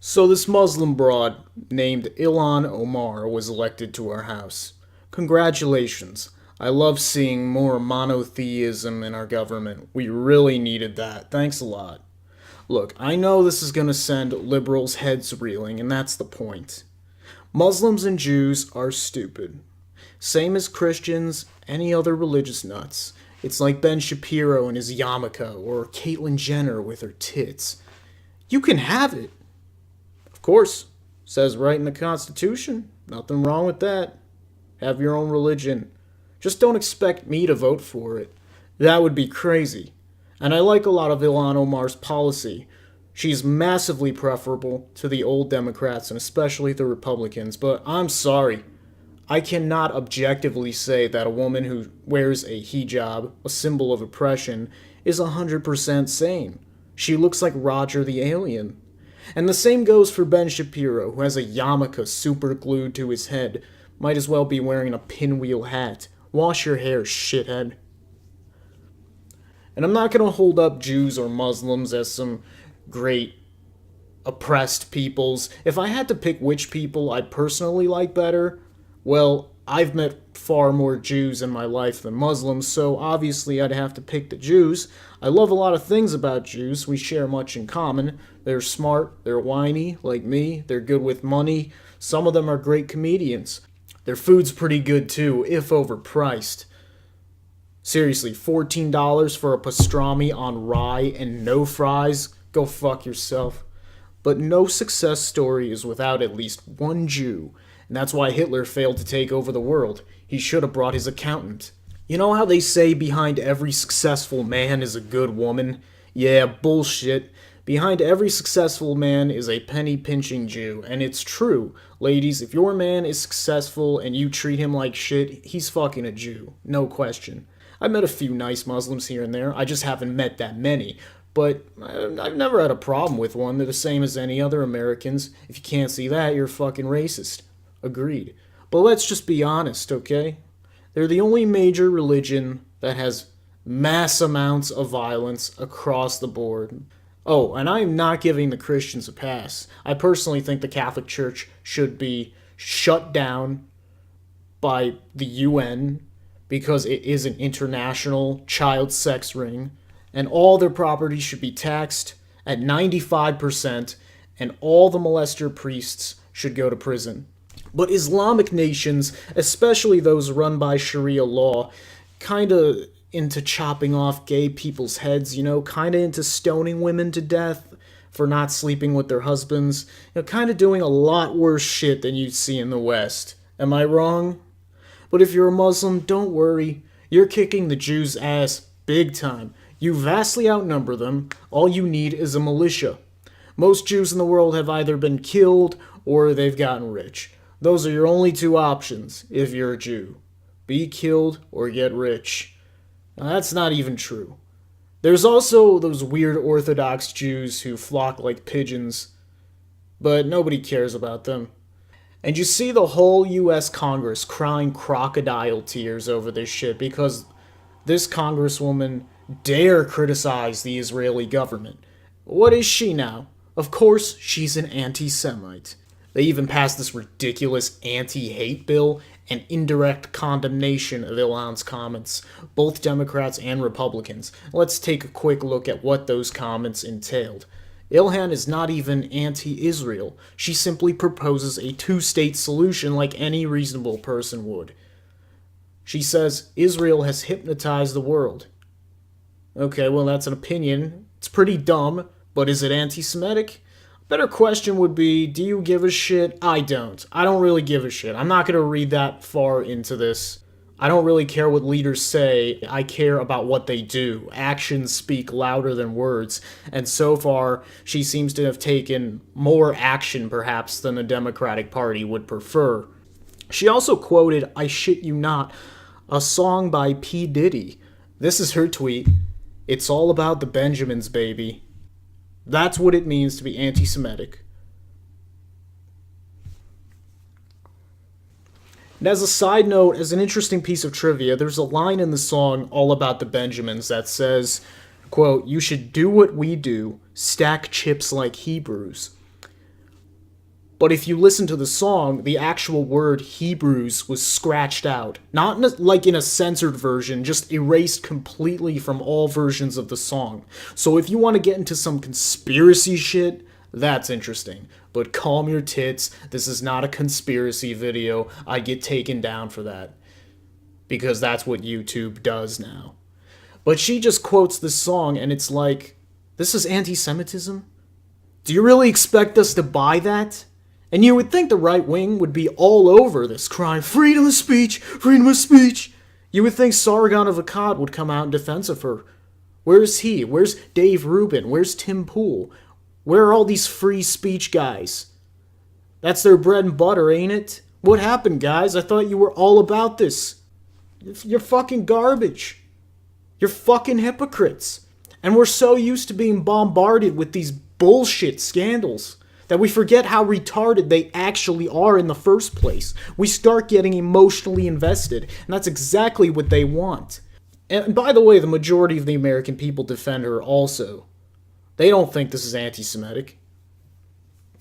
So this Muslim broad named Ilhan Omar was elected to our house. Congratulations. I love seeing more monotheism in our government. We really needed that. Thanks a lot. Look, I know this is going to send liberals' heads reeling, and that's the point. Muslims and Jews are stupid. Same as Christians, any other religious nuts. It's like Ben Shapiro and his yarmulke, or Caitlyn Jenner with her tits. You can have it. Of course, says right in the Constitution. Nothing wrong with that. Have your own religion. Just don't expect me to vote for it. That would be crazy. And I like a lot of Ilhan Omar's policy. She's massively preferable to the old Democrats and especially the Republicans, but I'm sorry. I cannot objectively say that a woman who wears a hijab, a symbol of oppression, is 100% sane. She looks like Roger the alien. And the same goes for Ben Shapiro, who has a yarmulke super glued to his head. Might as well be wearing a pinwheel hat. Wash your hair, shithead. And I'm not going to hold up Jews or Muslims as some great oppressed peoples. If I had to pick which people I personally like better, well, I've met far more Jews in my life than Muslims, so obviously I'd have to pick the Jews. I love a lot of things about Jews. We share much in common. They're smart, they're whiny, like me, they're good with money. Some of them are great comedians. Their food's pretty good too, if overpriced. Seriously, $14 for a pastrami on rye and no fries? Go fuck yourself. But no success story is without at least one Jew, and that's why Hitler failed to take over the world. He should have brought his accountant. You know how they say behind every successful man is a good woman? Yeah, bullshit. Behind every successful man is a penny-pinching Jew, and it's true. Ladies, if your man is successful and you treat him like shit, he's fucking a Jew. No question. I've met a few nice Muslims here and there, I just haven't met that many. But I've never had a problem with one. They're the same as any other Americans. If you can't see that, you're fucking racist. Agreed. But let's just be honest, okay? They're the only major religion that has mass amounts of violence across the board. Oh, and I'm not giving the Christians a pass. I personally think the Catholic Church should be shut down by the UN because it is an international child sex ring, and all their property should be taxed at 95%, and all the molester priests should go to prison. But Islamic nations, especially those run by Sharia law, kinda into chopping off gay people's heads, kinda into stoning women to death for not sleeping with their husbands, kinda doing a lot worse shit than you'd see in the West. Am I wrong? But if you're a Muslim, don't worry. You're kicking the Jews' ass big time. You vastly outnumber them. All you need is a militia. Most Jews in the world have either been killed or they've gotten rich. Those are your only two options if you're a Jew. Be killed or get rich. Now, that's not even true. There's also those weird Orthodox Jews who flock like pigeons, but nobody cares about them. And you see the whole US Congress crying crocodile tears over this shit because this congresswoman dare criticize the Israeli government. What is she now? Of course, she's an anti-Semite. They even passed this ridiculous anti-hate bill and indirect condemnation of Ilhan's comments, both Democrats and Republicans. Let's take a quick look at what those comments entailed. Ilhan is not even anti-Israel. She simply proposes a two-state solution like any reasonable person would. She says Israel has hypnotized the world. Okay, well, that's an opinion. It's pretty dumb, but is it anti-Semitic? Better question would be, do you give a shit? I don't. I don't really give a shit. I'm not going to read that far into this. I don't really care what leaders say. I care about what they do. Actions speak louder than words. And so far, she seems to have taken more action, perhaps, than the Democratic Party would prefer. She also quoted, I shit you not, a song by P. Diddy. This is her tweet. It's all about the Benjamins, baby. That's what it means to be anti-Semitic. And as a side note, as an interesting piece of trivia, there's a line in the song All About the Benjamins that says, quote, you should do what we do, stack chips like Hebrews. But if you listen to the song, the actual word Hebrews was scratched out. Not like in a censored version, just erased completely from all versions of the song. So if you want to get into some conspiracy shit, that's interesting. But calm your tits, this is not a conspiracy video. I'd get taken down for that. Because that's what YouTube does now. But she just quotes this song and it's like, this is anti-Semitism? Do you really expect us to buy that? And you would think the right wing would be all over this crime. Freedom of speech! Freedom of speech! You would think Sargon of Akkad would come out in defense of her. Where's he? Where's Dave Rubin? Where's Tim Pool? Where are all these free speech guys? That's their bread and butter, ain't it? What happened, guys? I thought you were all about this. You're fucking garbage. You're fucking hypocrites. And we're so used to being bombarded with these bullshit scandals that we forget how retarded they actually are in the first place. We start getting emotionally invested, and that's exactly what they want. And by the way, the majority of the American people defend her also. They don't think this is anti-Semitic.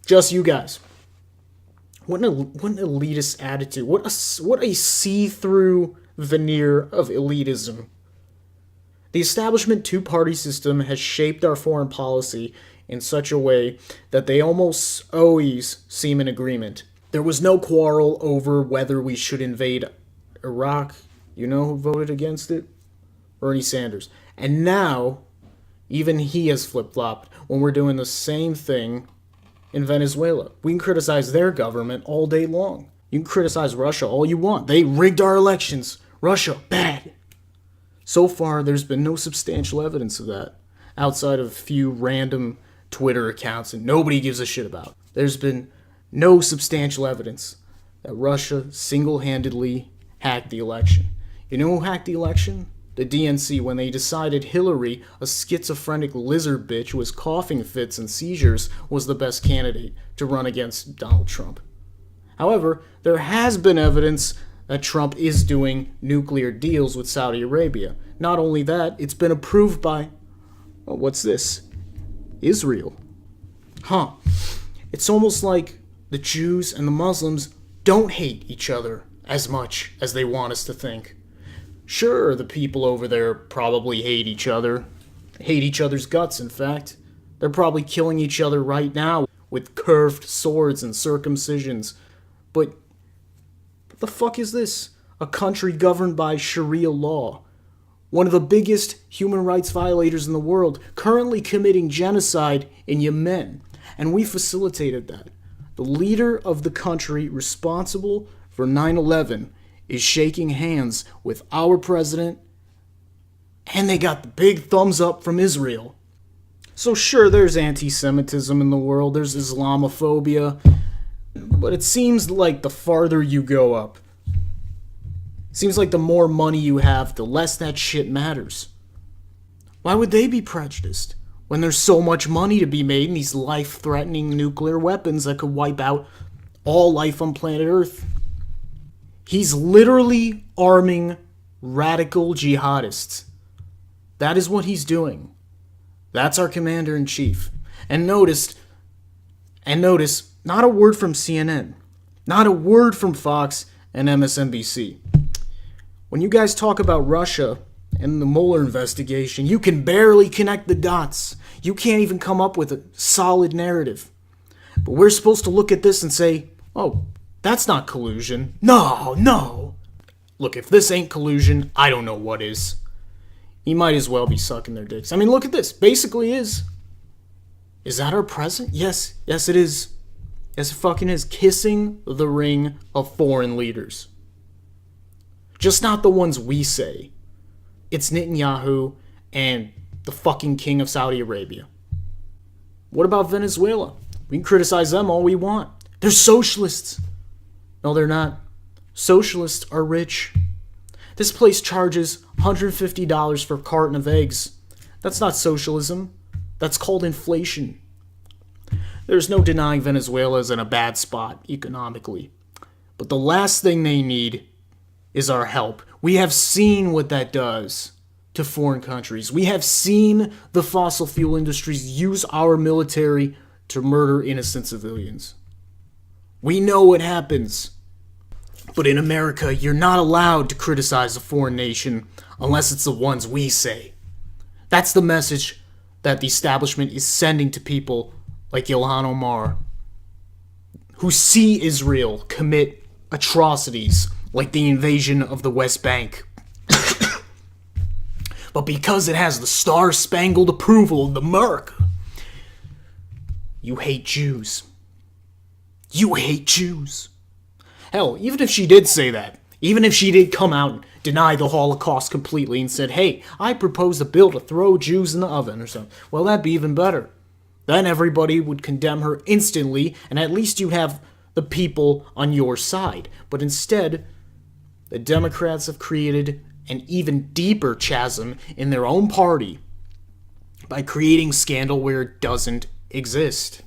Just you guys. What an elitist attitude. What a see-through veneer of elitism. The establishment two-party system has shaped our foreign policy in such a way that they almost always seem in agreement. There was no quarrel over whether we should invade Iraq. You know who voted against it? Bernie Sanders. And now, even he has flip-flopped when we're doing the same thing in Venezuela. We can criticize their government all day long. You can criticize Russia all you want. They rigged our elections. Russia, bad. So far, there's been no substantial evidence of that, outside of a few random Twitter accounts and nobody gives a shit about. There's been no substantial evidence that Russia single-handedly hacked the election. You know who hacked the election? The DNC, when they decided Hillary, a schizophrenic lizard bitch with coughing fits and seizures, was the best candidate to run against Donald Trump. However, there has been evidence that Trump is doing nuclear deals with Saudi Arabia. Not only that, it's been approved by, well, what's this? Israel. It's almost like the Jews and the Muslims don't hate each other as much as they want us to think. Sure, the people over there probably hate each other. Hate each other's guts, in fact. They're probably killing each other right now with curved swords and circumcisions. But what the fuck is this? A country governed by Sharia law. One of the biggest human rights violators in the world, currently committing genocide in Yemen. And we facilitated that. The leader of the country responsible for 9/11 is shaking hands with our president, and they got the big thumbs up from Israel. So sure, there's anti-Semitism in the world, there's Islamophobia, but it seems like the farther you go up, seems like the more money you have, the less that shit matters. Why would they be prejudiced when there's so much money to be made in these life-threatening nuclear weapons that could wipe out all life on planet Earth? He's literally arming radical jihadists. That is what he's doing. That's our commander-in-chief. And notice, not a word from CNN. Not a word from Fox and MSNBC. When you guys talk about Russia and the Mueller investigation, you can barely connect the dots. You can't even come up with a solid narrative. But we're supposed to look at this and say, oh, that's not collusion. No. Look, if this ain't collusion, I don't know what is. You might as well be sucking their dicks. I mean, look at this. Basically is. Is that our president? Yes, it is. Yes, it fucking is. Kissing the ring of foreign leaders. Just not the ones we say. It's Netanyahu and the fucking king of Saudi Arabia. What about Venezuela? We can criticize them all we want. They're socialists. No, they're not. Socialists are rich. This place charges $150 for a carton of eggs. That's not socialism. That's called inflation. There's no denying Venezuela's in a bad spot economically. But the last thing they need is our help. We have seen what that does to foreign countries. We have seen the fossil fuel industries use our military to murder innocent civilians. We know what happens. But in America, you're not allowed to criticize a foreign nation unless it's the ones we say. That's the message that the establishment is sending to people like Ilhan Omar, who see Israel commit atrocities like the invasion of the West Bank. But because it has the star-spangled approval of America, you hate Jews. You hate Jews. Hell, even if she did say that, even if she did come out and deny the Holocaust completely and said, hey, I propose a bill to throw Jews in the oven or something, well, that'd be even better. Then everybody would condemn her instantly, and at least you'd have the people on your side. But instead, the Democrats have created an even deeper chasm in their own party by creating scandal where it doesn't exist.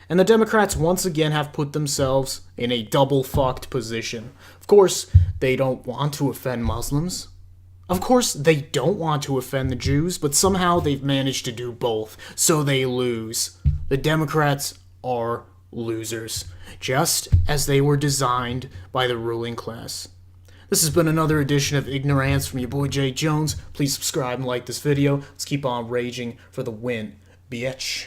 And the Democrats once again have put themselves in a double-fucked position. Of course, they don't want to offend Muslims. Of course, they don't want to offend the Jews, but somehow they've managed to do both, so they lose. The Democrats are losers, just as they were designed by the ruling class. This has been another edition of Ignorance from your boy Jay Jones. Please subscribe and like this video. Let's keep on raging for the win, bitch.